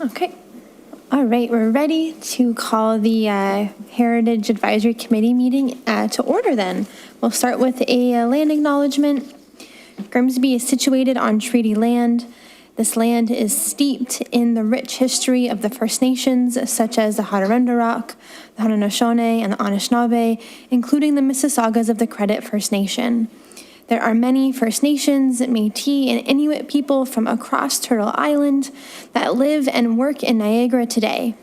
Okay. All right, we're ready to call the Heritage Advisory Committee meeting to order then. We'll start with a land acknowledgement. Grimsby is situated on treaty land. This land is steeped in the rich history of the First Nations, such as the Haudenosaunee, the Haudenosaunee, and the Anishinaabe, including the Mississaugas of the Credit First Nation. There are many First Nations, Métis, and Inuit people from across Turtle Island that live and work in Niagara today.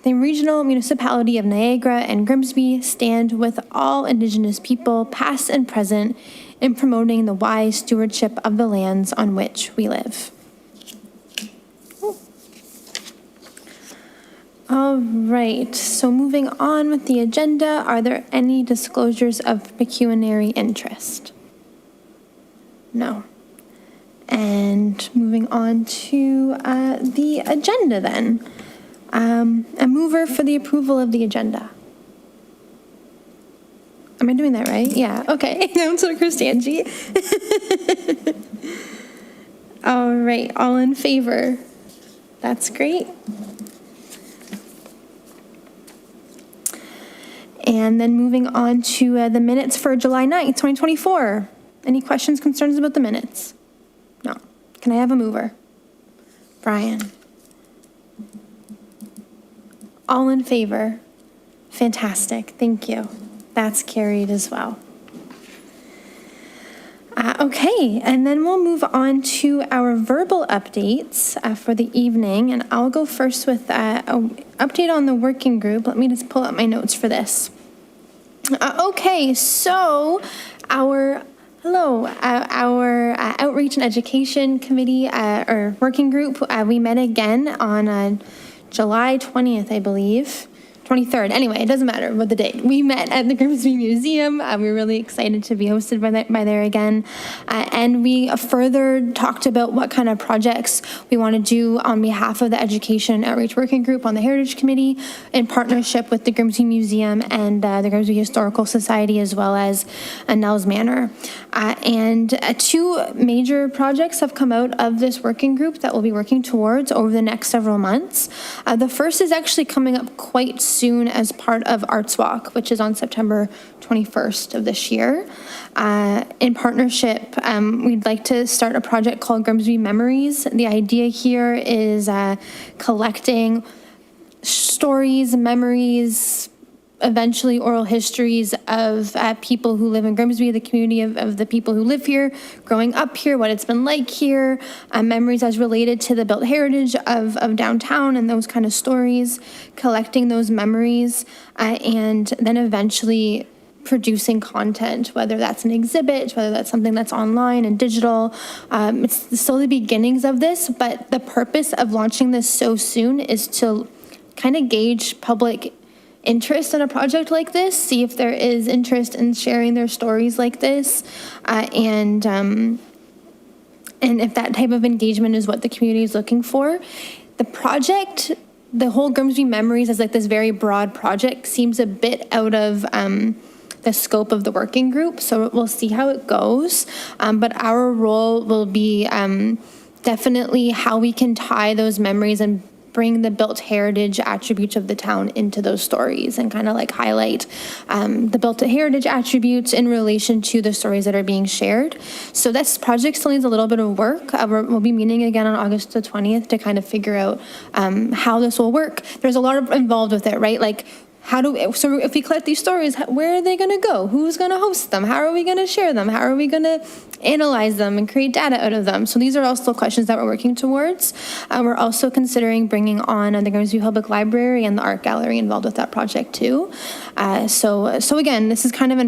The regional municipality of Niagara and Grimsby stand with all Indigenous people, past and present, in promoting the wise stewardship of the lands on which we live. All right, so moving on with the agenda, are there any disclosures of pecuniary interest? No. And moving on to the agenda then. A mover for the approval of the agenda. Am I doing that right? Yeah, okay. Councilor Cristangi. All right, all in favor? That's great. And then moving on to the minutes for July 9th, 2024. Any questions, concerns about the minutes? No. Can I have a mover? Brian. All in favor? Fantastic. Thank you. That's carried as well. Okay, and then we'll move on to our verbal updates for the evening, and I'll go first with an update on the working group. Let me just pull up my notes for this. Okay, so our Outreach and Education Committee, or Working Group, we met again on July 20th, I believe. 23rd. Anyway, it doesn't matter what the date. We met at the Grimsby Museum. We were really excited to be hosted by there again. And we further talked about what kind of projects we want to do on behalf of the Education and Outreach Working Group on the Heritage Committee in partnership with the Grimsby Museum and the Grimsby Historical Society, as well as Nell's Manor. And two major projects have come out of this working group that we'll be working towards over the next several months. The first is actually coming up quite soon as part of Arts Walk, which is on September 21st of this year. In partnership, we'd like to start a project called Grimsby Memories. The idea here is collecting stories, memories, eventually oral histories of people who live in Grimsby, the community of the people who live here, growing up here, what it's been like here, memories as related to the built heritage of downtown and those kind of stories, collecting those memories, and then eventually producing content, whether that's an exhibit, whether that's something that's online and digital. It's still the beginnings of this, but the purpose of launching this so soon is to kind of gauge public interest in a project like this, see if there is interest in sharing their stories like this, and if that type of engagement is what the community is looking for. The project, the whole Grimsby Memories as like this very broad project, seems a bit out of the scope of the working group, so we'll see how it goes, but our role will be definitely how we can tie those memories and bring the built heritage attributes of the town into those stories and kind of like highlight the built heritage attributes in relation to the stories that are being shared. So this project still needs a little bit of work. We'll be meeting again on August the 20th to kind of figure out how this will work. There's a lot involved with it, right? Like, so if we collect these stories, where are they going to go? Who's going to host them? How are we going to share them? How are we going to analyze them and create data out of them? So these are also questions that we're working towards. We're also considering bringing on the Grimsby Public Library and the Art Gallery involved with that project too. So again, this is kind of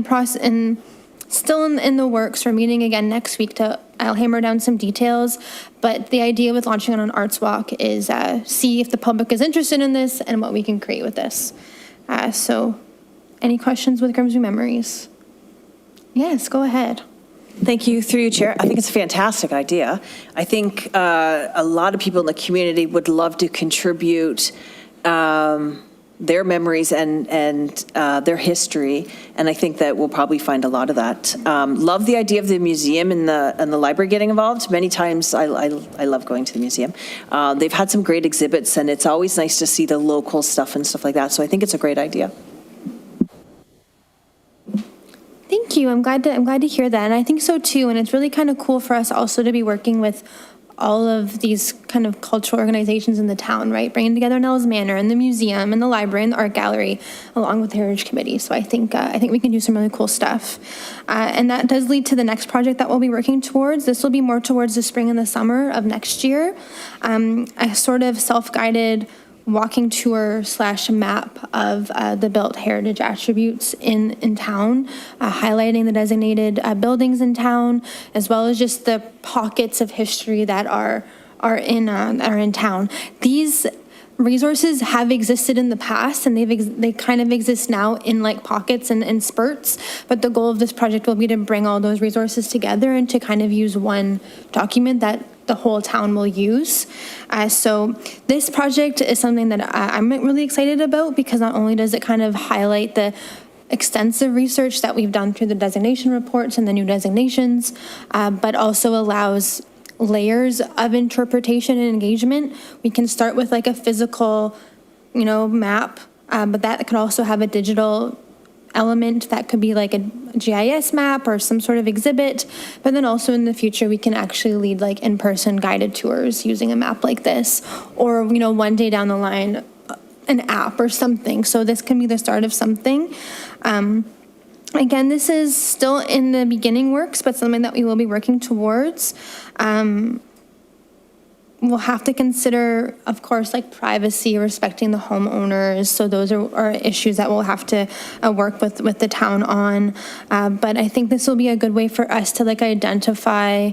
still in the works. We're meeting again next week I'll hammer down some details, but the idea with launching it on Arts Walk is see if the public is interested in this and what we can create with this. So any questions with Grimsby Memories? Yes, go ahead. Thank you, through you, Chair. I think it's a fantastic idea. I think a lot of people in the community would love to contribute their memories and their history, and I think that we'll probably find a lot of that. Love the idea of the museum and the library getting involved. Many times I love going to the museum. They've had some great exhibits, and it's always nice to see the local stuff and stuff like that, so I think it's a great idea. Thank you. I'm glad to hear that, and I think so too. And it's really kind of cool for us also to be working with all of these kind of cultural organizations in the town, right? Bringing together Nell's Manor and the museum and the library and the art gallery, along with the Heritage Committee. So I think we can do some really cool stuff, and that does lead to the next project that we'll be working towards. This will be more towards the spring and the summer of next year. A sort of self-guided walking tour / map of the built heritage attributes in town, highlighting the designated buildings in town, as well as just the pockets of history that are in town. These resources have existed in the past, and they kind of exist now in like pockets and spurts, but the goal of this project will be to bring all those resources together and to kind of use one document that the whole town will use. So this project is something that I'm really excited about, because not only does it kind of highlight the extensive research that we've done through the designation reports and the new designations, but also allows layers of interpretation and engagement. We can start with like a physical, map, but that could also have a digital element that could be like a GIS map or some sort of exhibit. But then also in the future, we can actually lead like in-person guided tours using a map like this, or, one day down the line, an app or something. So this can be the start of something. Again, this is still in the beginning works, but something that we will be working towards. We'll have to consider, of course, like privacy, respecting the homeowners. So those are issues that we'll have to work with the town on. But I think this will be a good way for us to like identify,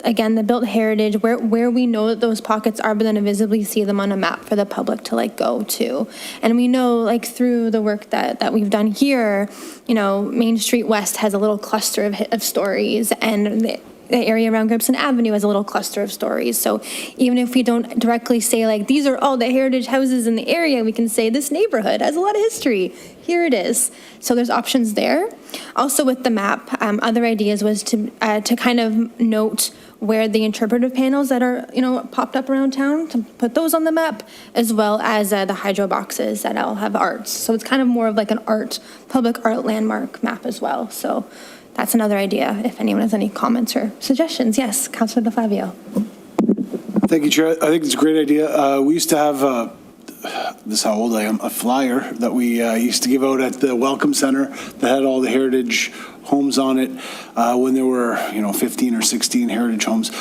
again, the built heritage, where we know that those pockets are, but then to visibly see them on a map for the public to like go to. And we know like through the work that we've done here, Main Street West has a little cluster of stories, and the area around Grimsby Avenue has a little cluster of stories. So even if we don't directly say like, these are all the heritage houses in the area, we can say this neighborhood has a lot of history. Here it is. So there's options there. Also with the map, other ideas was to kind of note where the interpretive panels that are, popped up around town, to put those on the map, as well as the hydro boxes that all have arts. So it's kind of more of like an public art landmark map as well. So that's another idea, if anyone has any comments or suggestions. Yes, Councilor DeFlavio. Thank you, Chair. I think it's a great idea. We used to have, this is how old I am, a flyer that we used to give out at the Welcome Center that had all the heritage homes on it when there were, 15 or 16 heritage homes.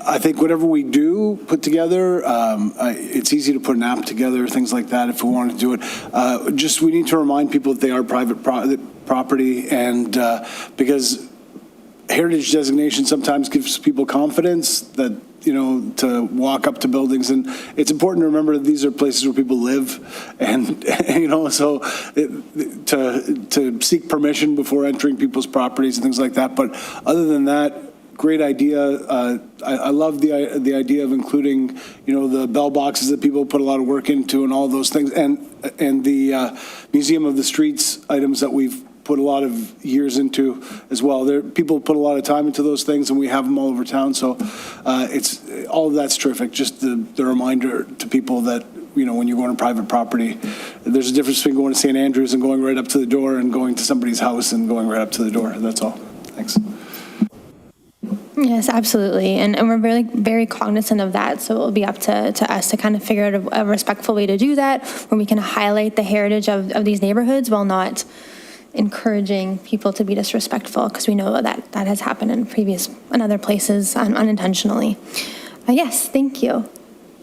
I think whatever we do put together, it's easy to put an app together, things like that, if we want to do it. Just we need to remind people that they are private property, and because heritage designation sometimes gives people confidence that, to walk up to buildings, and it's important to remember that these are places where people live, and so to seek permission before entering people's properties and things like that. But other than that, great idea. I love the idea of including, the bell boxes that people put a lot of work into and all those things, and the Museum of the Streets items that we've put a lot of years into as well. People put a lot of time into those things, and we have them all over town. So it's all of that's terrific. Just the reminder to people that, when you're going to private property, there's a difference between going to St. Andrews and going right up to the door, and going to somebody's house and going right up to the door. That's all. Thanks. Yes, absolutely. And we're very, very cognizant of that. So it will be up to us to kind of figure out a respectful way to do that, where we can highlight the heritage of these neighborhoods while not encouraging people to be disrespectful, because we know that has happened in other places unintentionally. Yes, thank you.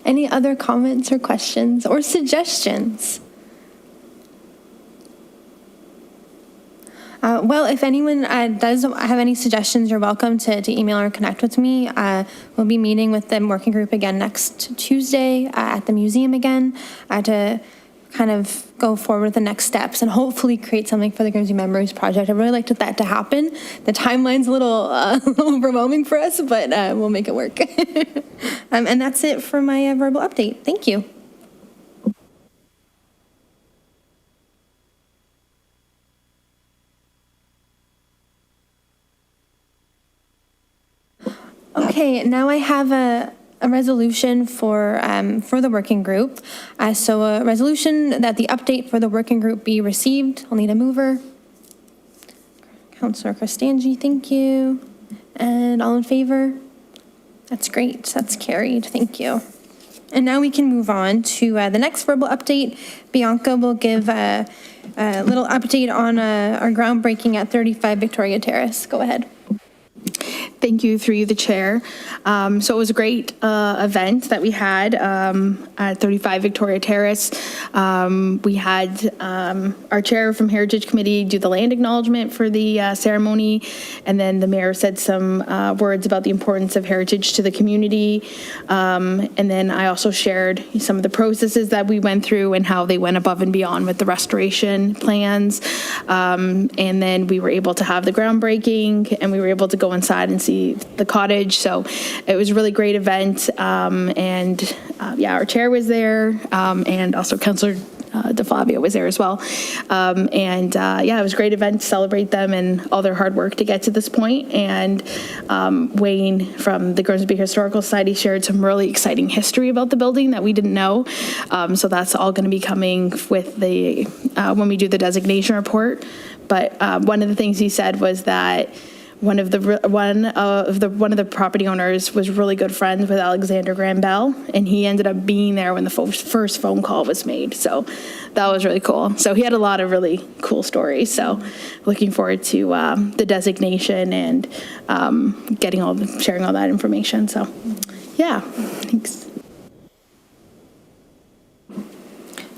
Any other comments or questions or suggestions? Well, if anyone does have any suggestions, you're welcome to email or connect with me. We'll be meeting with the working group again next Tuesday at the museum again to kind of go forward with the next steps and hopefully create something for the Grimsby Memories Project. I'd really like that to happen. The timeline's a little overwhelming for us, but we'll make it work. And that's it for my verbal update. Thank you. Okay, now I have a resolution for the working group. So a resolution that the update for the working group be received. I'll need a mover. Councillor Cristangi, thank you. And all in favor? That's great, that's carried, thank you. And now we can move on to the next verbal update. Bianca will give a little update on our groundbreaking at 35 Victoria Terrace. Go ahead. Thank you, through you, the chair. So it was a great event that we had at 35 Victoria Terrace. We had our chair from Heritage Committee do the land acknowledgement for the ceremony, and then the mayor said some words about the importance of heritage to the community. And then I also shared some of the processes that we went through and how they went above and beyond with the restoration plans. And then we were able to have the groundbreaking, and we were able to go inside and see the cottage. So it was a really great event. Yeah, our chair was there, and also Councillor DeFlavio was there as well. Yeah, it was a great event to celebrate them and all their hard work to get to this point. And Wayne from the Grimsby Historical Society shared some really exciting history about the building that we didn't know. So that's all going to be coming with the when we do the designation report. But one of the things he said was that one of the property owners was really good friends with Alexander Graham Bell, and he ended up being there when the first phone call was made. So that was really cool. So he had a lot of really cool stories. So looking forward to the designation and sharing all that information. So yeah, thanks.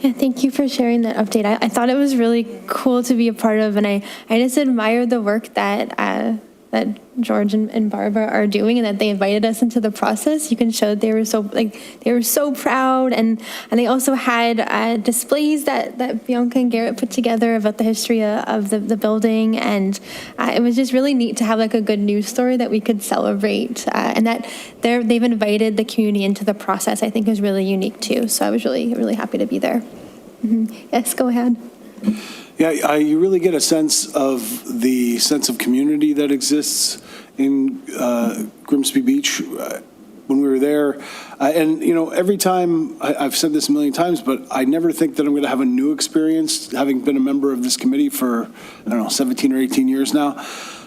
Yeah, thank you for sharing that update. I thought it was really cool to be a part of, and I just admired the work that George and Barbara are doing, and that they invited us into the process. You can show they were so proud, and they also had displays that Bianca and Garrett put together about the history of the building, and it was just really neat to have like a good news story that we could celebrate, and that they've invited the community into the process. I think is really unique too. So I was really happy to be there. Mm-hmm. Yes, go ahead. Yeah, you really get a sense of the sense of community that exists in Grimsby Beach when we were there. And, every time, I've said this a million times, but I never think that I'm going to have a new experience, having been a member of this committee for, 17 or 18 years now.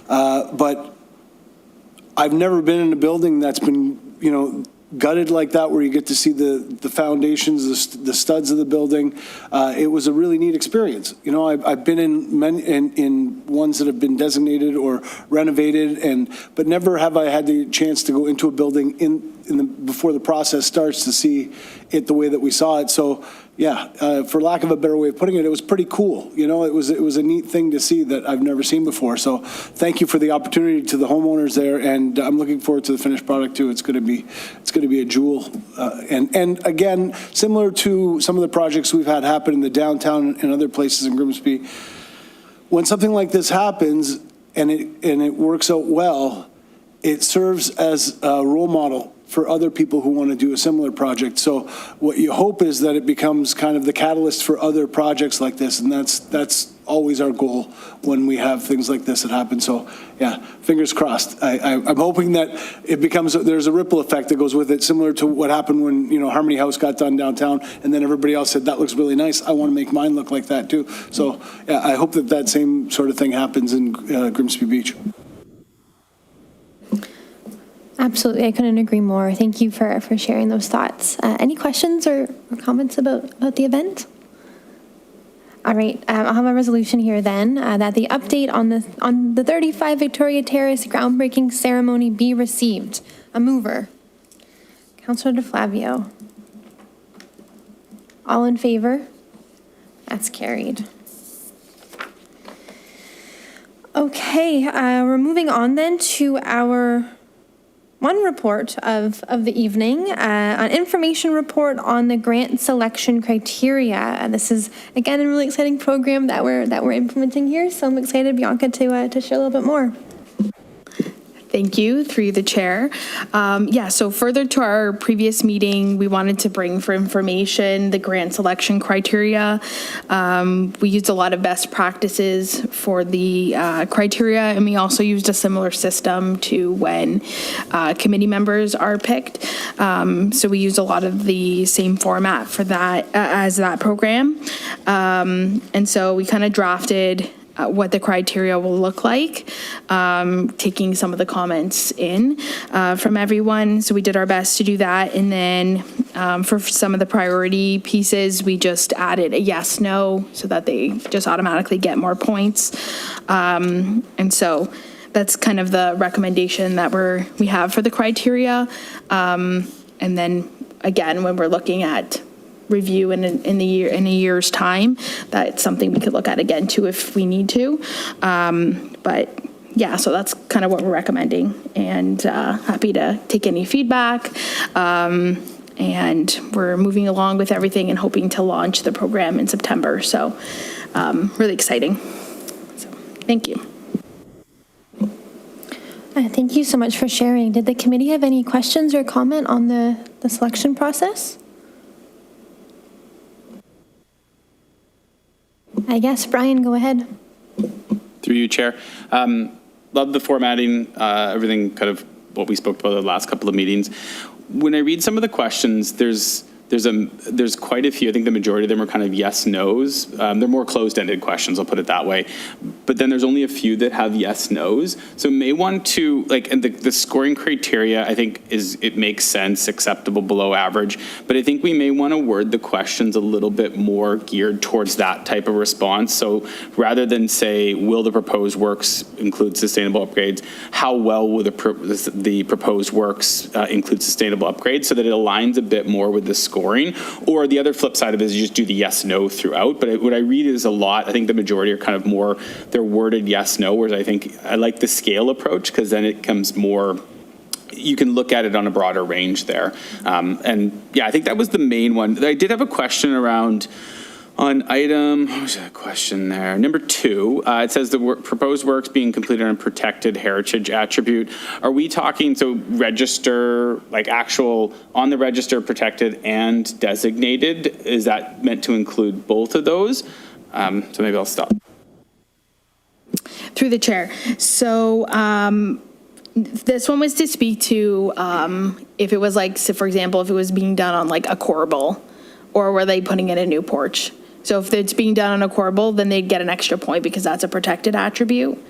But I've never been in a building that's been, gutted like that, where you get to see the foundations, the studs of the building. It was a really neat experience. I've been in ones that have been designated or renovated, but never have I had the chance to go into a building before the process starts to see it the way that we saw it. So yeah, for lack of a better way of putting it, it was pretty cool. It was a neat thing to see that I've never seen before. So thank you for the opportunity to the homeowners there, and I'm looking forward to the finished product too. It's going to be a jewel, and again, similar to some of the projects we've had happen in the downtown and other places in Grimsby. When something like this happens and it works out well, it serves as a role model for other people who want to do a similar project. So what you hope is that it becomes kind of the catalyst for other projects like this, and that's always our goal when we have things like this that happen. So yeah, fingers crossed. I'm hoping that there's a ripple effect that goes with it, similar to what happened when Harmony House got done downtown, and then everybody else said that looks really nice. I want to make mine look like that too. So yeah, I hope that same sort of thing happens in Grimsby Beach. Absolutely, I couldn't agree more. Thank you for sharing those thoughts. Any questions or comments about the event? All right, I'll have a resolution here then that the update on the 35 Victoria Terrace groundbreaking ceremony be received. A mover. Councillor DeFlavio. All in favor? That's carried. Okay, we're moving on then to our one report of the evening, an information report on the grant selection criteria. This is, again, a really exciting program that we're implementing here, so I'm excited, Bianca, to share a little bit more. Thank you, through the chair. So further to our previous meeting, we wanted to bring for information the grant selection criteria. We used a lot of best practices for the criteria, and we also used a similar system to when committee members are picked. So we used a lot of the same format for that as that program. And so we kind of drafted what the criteria will look like, taking some of the comments in from everyone. So we did our best to do that. And then for some of the priority pieces, we just added a yes, no, so that they just automatically get more points. And so that's kind of the recommendation that we have for the criteria. And then again, when we're looking at review in a year's time, that's something we could look at again too if we need to. But yeah, so that's kind of what we're recommending, and happy to take any feedback. And we're moving along with everything and hoping to launch the program in September. So really exciting. So thank you. Thank you so much for sharing. Did the committee have any questions or comment on the selection process? I guess, Brian, go ahead. Through you, Chair. Love the formatting, everything kind of what we spoke about the last couple of meetings. When I read some of the questions, there's quite a few. I think the majority of them are kind of yes, no's. They're more closed-ended questions, I'll put it that way. But then there's only a few that have yes, no's. So may want to, and the scoring criteria, I think it makes sense, acceptable, below average. But I think we may want to word the questions a little bit more geared towards that type of response. So rather than say, will the proposed works include sustainable upgrades, how well will the proposed works include sustainable upgrades, so that it aligns a bit more with the scoring. Or the other flip side of it is you just do the yes, no throughout. But what I read is a lot. I think the majority are kind of more, they're worded yes, no, whereas I think I like the scale approach, because then it comes more, you can look at it on a broader range there. And yeah, I think that was the main one. I did have a question around on item, what was that question there? Number 2, it says the proposed works being completed on a protected heritage attribute. Are we talking, so register, actual on the register, protected and designated? Is that meant to include both of those? So maybe I'll stop. Through the chair. So this one was to speak to if it was so for example, if it was being done on a corbel, or were they putting in a new porch? So if it's being done on a corbel, then they'd get an extra point because that's a protected attribute.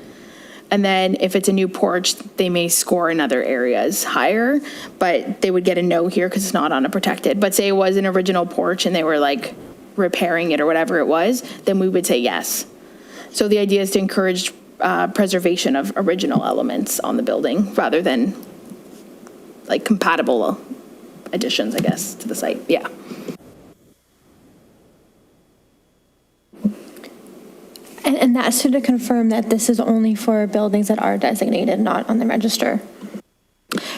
And then if it's a new porch, they may score in other areas higher, but they would get a no here because it's not on a protected. But say it was an original porch and they were repairing it or whatever it was, then we would say yes. So the idea is to encourage preservation of original elements on the building rather than compatible additions, I guess, to the site. Yeah. And that's to confirm that this is only for buildings that are designated, not on the register.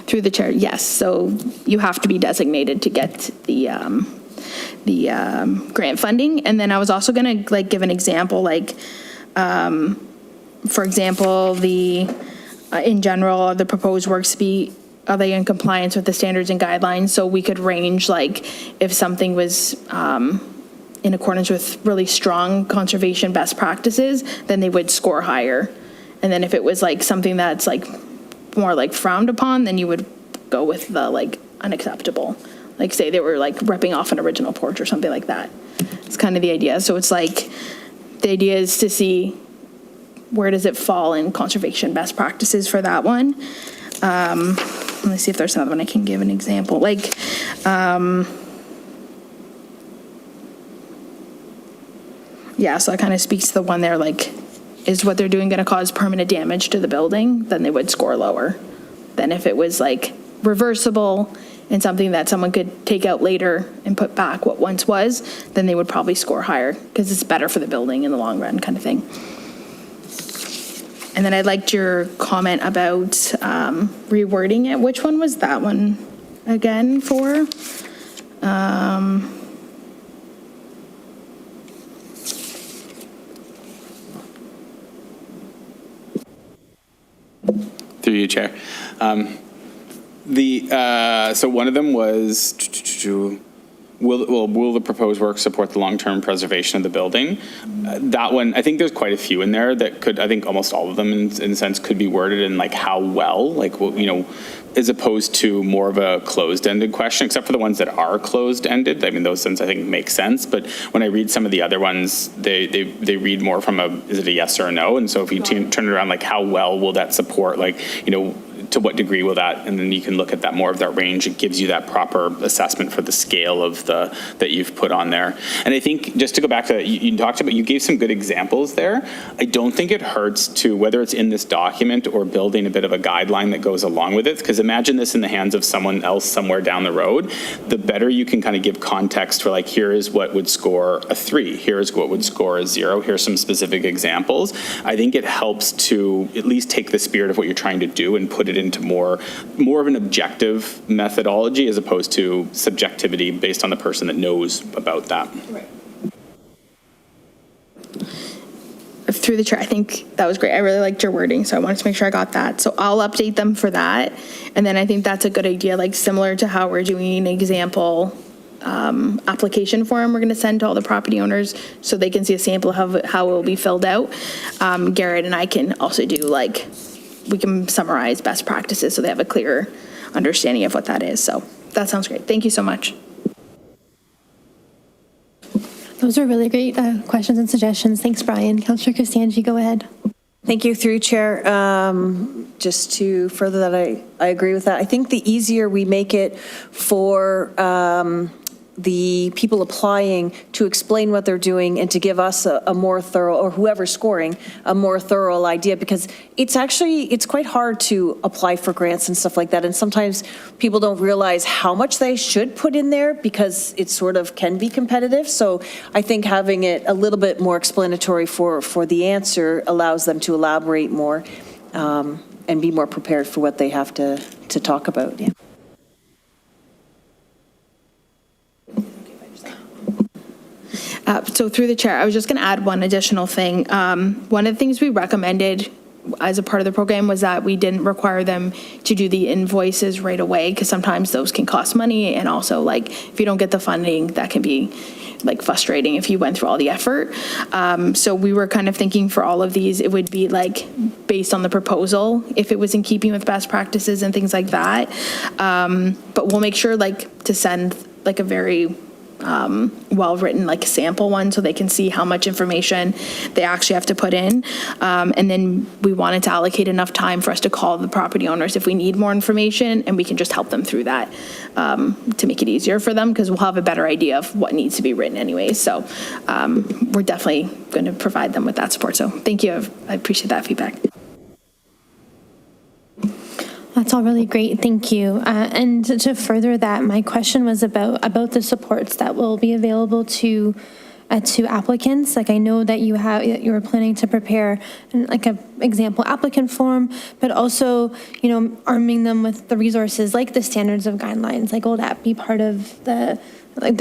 Through the chair, yes. So you have to be designated to get the grant funding. And then I was also going to give an example, for example, in general, the proposed works are they in compliance with the standards and guidelines? So we could range if something was in accordance with really strong conservation best practices, then they would score higher. And then if it was something that's more frowned upon, then you would go with the unacceptable. Say they were ripping off an original porch or something like that. It's kind of the idea. So it's the idea is to see where does it fall in conservation best practices for that one. Let me see if there's another one I can give an example. Yeah, so that kind of speaks to the one there, is what they're doing going to cause permanent damage to the building? Then they would score lower than if it was reversible and something that someone could take out later and put back what once was, then they would probably score higher because it's better for the building in the long run, kind of thing. And then I liked your comment about rewording it. Which one was that one again for? Through you, Chair. So one of them was, will the proposed work support the long-term preservation of the building? That one, I think there's quite a few in there that could, I think almost all of them in a sense could be worded in like how well, like, you know, as opposed to more of a closed-ended question, except for the ones that are closed-ended. I mean, those ones I think make sense, but when I read some of the other ones, they read more from is it a yes or a no? And so if you turn it around, like how well will that support, like, you know, to what degree will that, and then you can look at that more of that range. It gives you that proper assessment for the scale of that you've put on there. And I think just to go back to you talked about, you gave some good examples there. I don't think it hurts to, whether it's in this document or building a bit of a guideline that goes along with it, because imagine this in the hands of someone else somewhere down the road, the better you can kind of give context for like, here is what would score a 3, here's what would score a 0, here's some specific examples. I think it helps to at least take the spirit of what you're trying to do and put it into more of an objective methodology as opposed to subjectivity based on the person that knows about that. Right. Through the chair, I think that was great. I really liked your wording, so I wanted to make sure I got that. So I'll update them for that. And then I think that's a good idea, like similar to how we're doing an example application form we're going to send to all the property owners so they can see a sample of how it will be filled out. Garrett and I can also do like, we can summarize best practices so they have a clearer understanding of what that is. So that sounds great. Thank you so much. Those are really great questions and suggestions. Thanks, Brian. Councillor Costangi, go ahead. Thank you, through Chair. Just to further that, I agree with that. I think the easier we make it for the people applying to explain what they're doing and to give us a more thorough, or whoever's scoring, a more thorough idea, because it's quite hard to apply for grants and stuff like that. And sometimes people don't realize how much they should put in there because it sort of can be competitive. So I think having it a little bit more explanatory for the answer allows them to elaborate more and be more prepared for what they have to talk about. Yeah. So through the chair, I was just going to add one additional thing. One of the things we recommended as a part of the program was that we didn't require them to do the invoices right away, because sometimes those can cost money, and also like if you don't get the funding, that can be like frustrating if you went through all the effort. So we were kind of thinking for all of these, it would be like based on the proposal, if it was in keeping with best practices and things like that. But we'll make sure like to send like a very well-written like sample one so they can see how much information they actually have to put in. And then we wanted to allocate enough time for us to call the property owners if we need more information, and we can just help them through that to make it easier for them, because we'll have a better idea of what needs to be written anyway. So we're definitely going to provide them with that support. So thank you. I appreciate that feedback. That's all really great, thank you. And to further that, my question was about the supports that will be available to applicants. Like I know that you were planning to prepare like a example applicant form, but also, you know, arming them with the resources like the standards of guidelines. Like, will that be part of the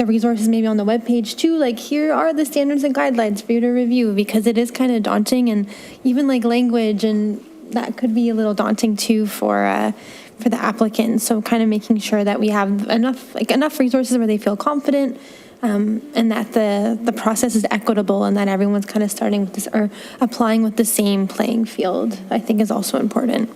resources maybe on the webpage too? Like, here are the standards and guidelines for you to review, because it is kind of daunting, and even like language and that could be a little daunting too for the applicant. So kind of making sure that we have enough resources where they feel confident, and that the process is equitable, and that everyone's kind of starting with this or applying with the same playing field, I think is also important.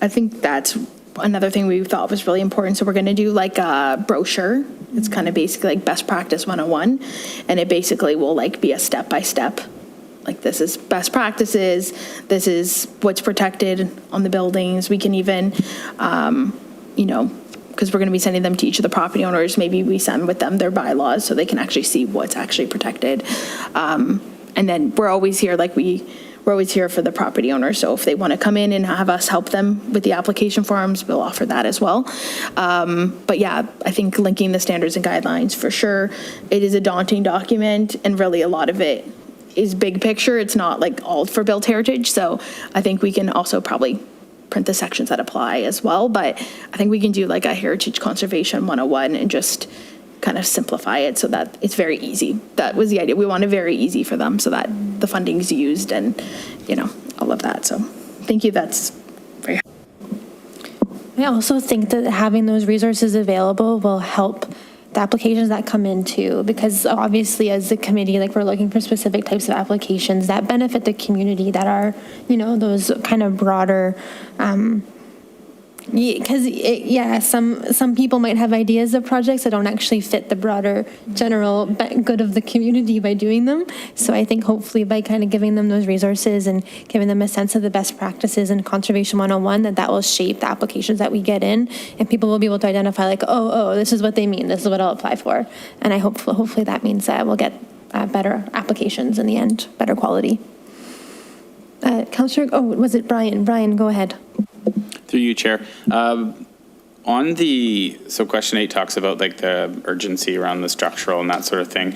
I think that's another thing we thought was really important. So we're going to do like a brochure. It's kind of basically like best practice 101, and it basically will like be a step-by-step. Like, this is best practices, this is what's protected on the buildings. We can even, you know, because we're going to be sending them to each of the property owners, maybe we send with them their bylaws so they can actually see what's actually protected. And then we're always here, like we're always here for the property owner. So if they want to come in and have us help them with the application forms, we'll offer that as well. But yeah, I think linking the standards and guidelines for sure. It is a daunting document, and really a lot of it is big picture. It's not like all for built heritage. So I think we can also probably print the sections that apply as well. But I think we can do like a heritage conservation 101 and just kind of simplify it so that it's very easy. That was the idea. We want it very easy for them so that the funding is used and, you know, all of that. So thank you. That's very I also think that having those resources available will help the applications that come in too, because obviously as a committee, like we're looking for specific types of applications that benefit the community, that are, those kind of broader, because some people might have ideas of projects that don't actually fit the broader general good of the community by doing them. So I think hopefully by kind of giving them those resources and giving them a sense of the best practices in Conservation 101, that will shape the applications that we get in, and people will be able to identify like, oh, this is what they mean, this is what I'll apply for. And I hopefully that means that we'll get better applications in the end, better quality. Councillor, was it Brian? Brian, go ahead. Through you, Chair. So question 8 talks about like the urgency around the structural and that sort of thing.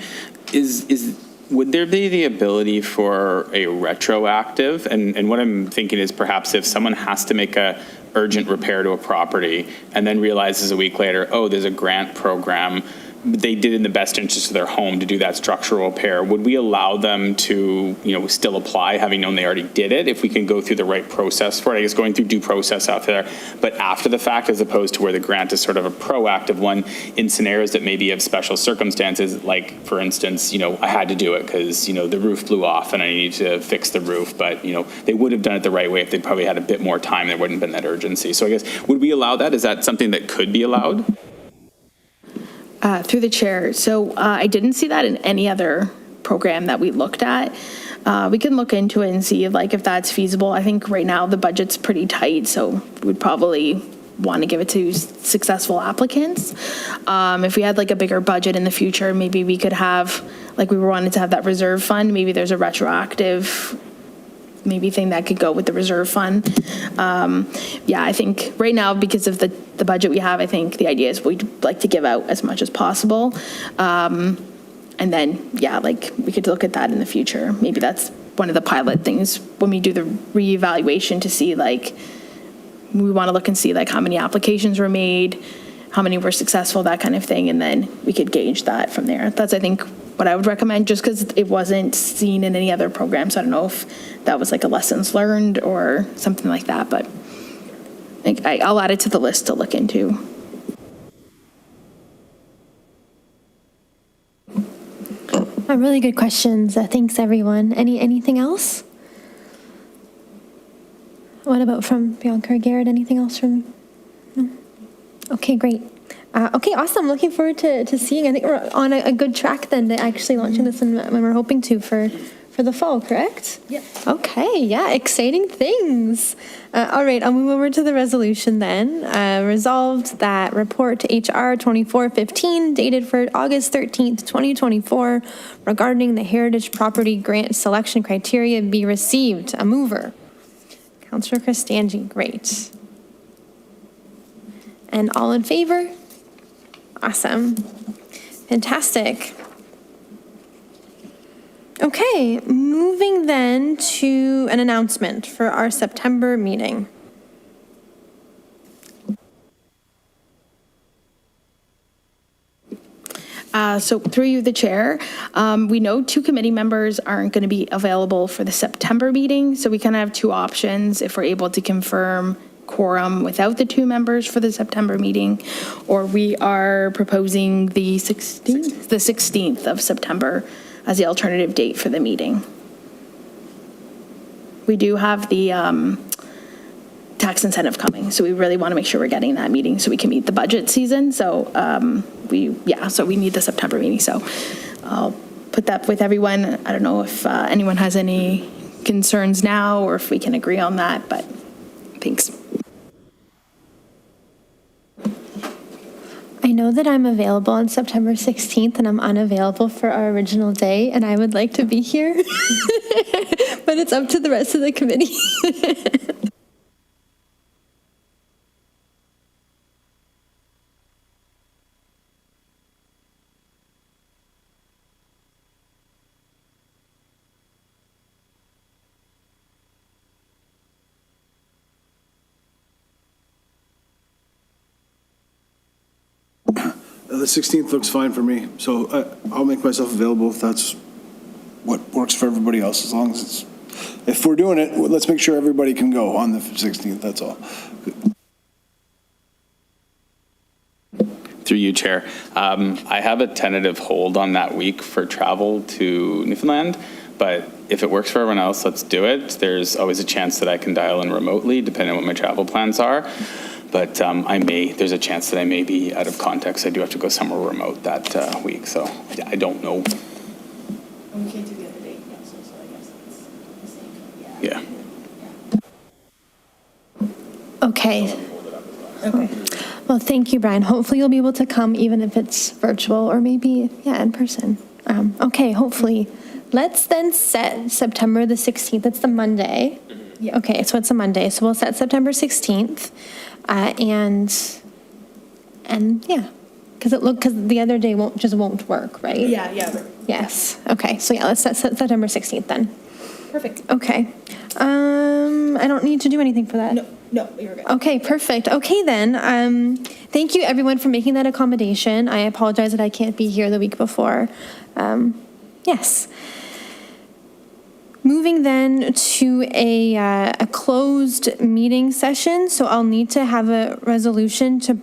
Would there be the ability for a retroactive? And what I'm thinking is perhaps if someone has to make a urgent repair to a property and then realizes a week later, oh, there's a grant program, they did in the best interest of their home to do that structural repair, would we allow them to, still apply, having known they already did it, if we can go through the right process for it? I guess going through due process out there, but after the fact, as opposed to where the grant is sort of a proactive one in scenarios that maybe have special circumstances, like, for instance, I had to do it because, the roof blew off and I need to fix the roof, but, they would have done it the right way if they'd probably had a bit more time, there wouldn't have been that urgency. So I guess, would we allow that? Is that something that could be allowed? through the chair. So I didn't see that in any other program that we looked at. We can look into it and see if that's feasible. I think right now the budget's pretty tight, so we'd probably want to give it to successful applicants. If we had a bigger budget in the future, maybe we could have, we wanted to have that reserve fund, maybe there's a retroactive thing that could go with the reserve fund. Yeah, I think right now, because of the budget we have, I think the idea is we'd like to give out as much as possible. And then, yeah, we could look at that in the future. Maybe that's one of the pilot things when we do the reevaluation to see, we want to look and see how many applications were made, how many were successful, that kind of thing. And then we could gauge that from there. That's, I think, what I would recommend, just because it wasn't seen in any other programs. I don't know if that was a lessons learned or something like that, but I'll add it to the list to look into. Really good questions. Thanks, everyone. Anything else? What about from Bianca or Garrett? Anything else from? No? Okay, great. Okay, awesome. Looking forward to seeing. I think we're on a good track then to actually launching this when we're hoping to for the fall, correct? Yeah. Okay, yeah, exciting things. All right, I'll move over to the resolution then. Resolved that report to HR 2415 dated for August 13th, 2024 regarding the Heritage Property Grant Selection Criteria be received. A mover. Councillor Cristangi, great. And all in favor? Awesome. Fantastic. Okay, moving then to an announcement for our September meeting. So through you, the chair, we know 2 committee members aren't going to be available for the September meeting, so we kind of have 2 options if we're able to confirm quorum without the 2 members for the September meeting, or we are proposing the 16th of September as the alternative date for the meeting. We do have the tax incentive coming, so we really want to make sure we're getting that meeting so we can meet the budget season. So so we need the September meeting. So I'll put that with everyone. I don't know if anyone has any concerns now or if we can agree on that, but thanks. I know that I'm available on September 16th and I'm unavailable for our original day, and I would like to be here, but it's up to the rest of the committee. The 16th looks fine for me, so I'll make myself available if that's what works for everybody else, as long as it's if we're doing it, let's make sure everybody can go on the 16th, that's all. Through you, Chair. I have a tentative hold on that week for travel to Newfoundland, but if it works for everyone else, let's do it. There's always a chance that I can dial in remotely, depending on what my travel plans are. But there's a chance that I may be out of context. I do have to go somewhere remote that week, so I don't know. And we can't do the other date, so I guess it's the same. Yeah. Okay. Okay. Well, thank you, Brian. Hopefully you'll be able to come even if it's virtual or maybe, in person. Okay, hopefully. Let's then set September the 16th. It's the Monday. Yeah. Okay, so it's a Monday. So we'll set September 16th. And yeah, because the other day won't work, right? Yeah. Yes. Okay, so yeah, let's set September 16th then. Perfect. Okay. I don't need to do anything for that. No, you're good. Okay, perfect. Okay, then. Thank you, everyone, for making that accommodation. I apologize that I can't be here the week before. Yes. Moving then to a closed meeting session. So I'll need to have a resolution to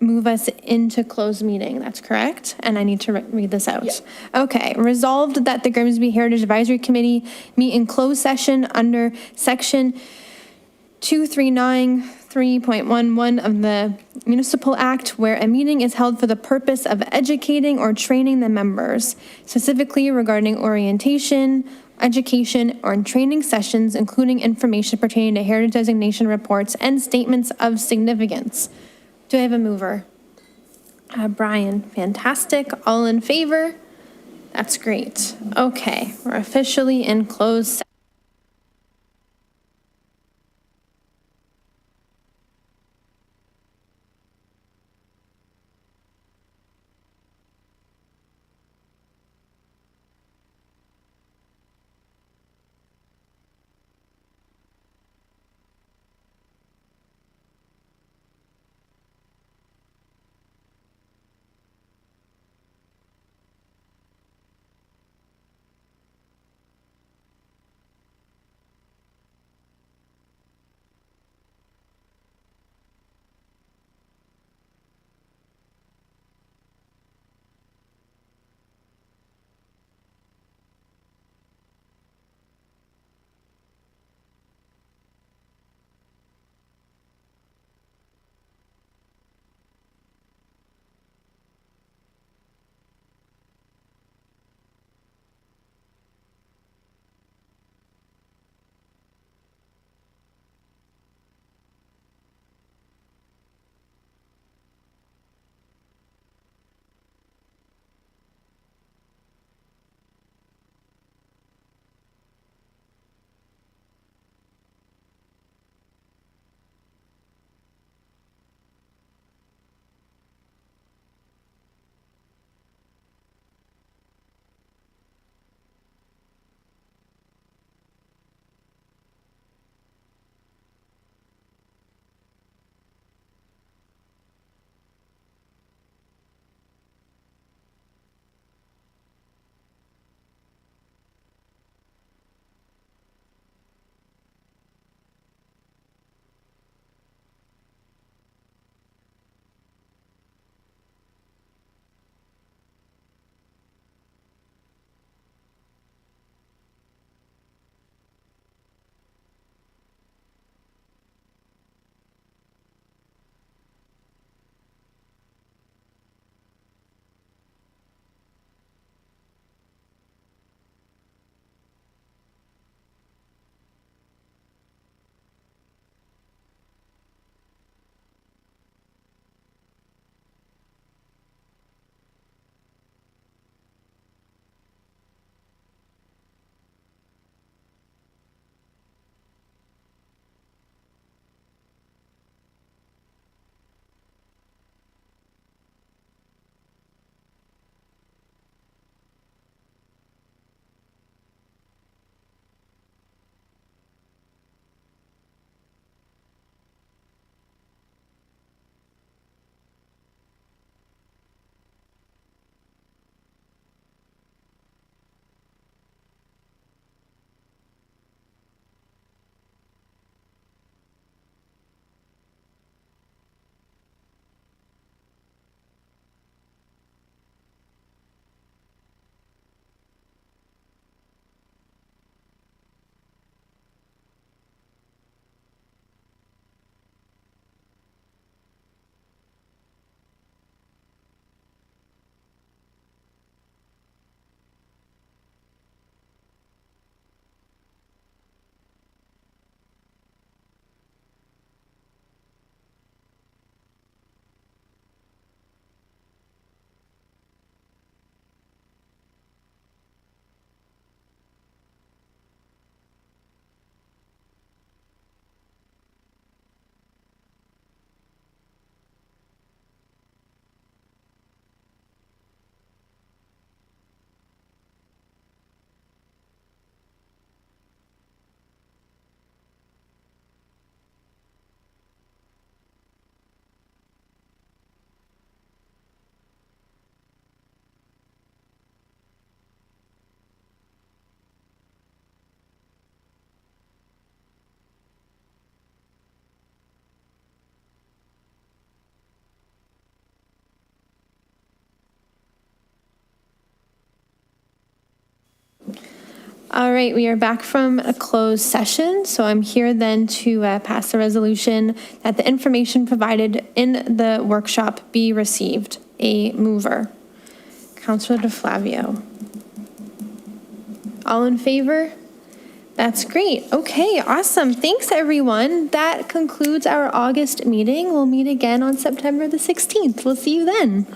move us into closed meeting. That's correct? And I need to read this out. Yeah. Okay. Resolved that the Grimsby Heritage Advisory Committee meet in closed session under Section 2393.11 of the Municipal Act, where a meeting is held for the purpose of educating or training the members, specifically regarding orientation, education, or training sessions, including information pertaining to heritage designation reports and statements of significance. Do I have a mover? Brian, fantastic. All in favor? That's great. Okay, we're officially in closed session. All right, we are back from a closed session, so I'm here then to pass the resolution that the information provided in the workshop be received. A mover. Councillor DeFlavio. All in favor? That's great. Okay, awesome. Thanks, everyone. That concludes our August meeting. We'll meet again on September the 16th. We'll see you then.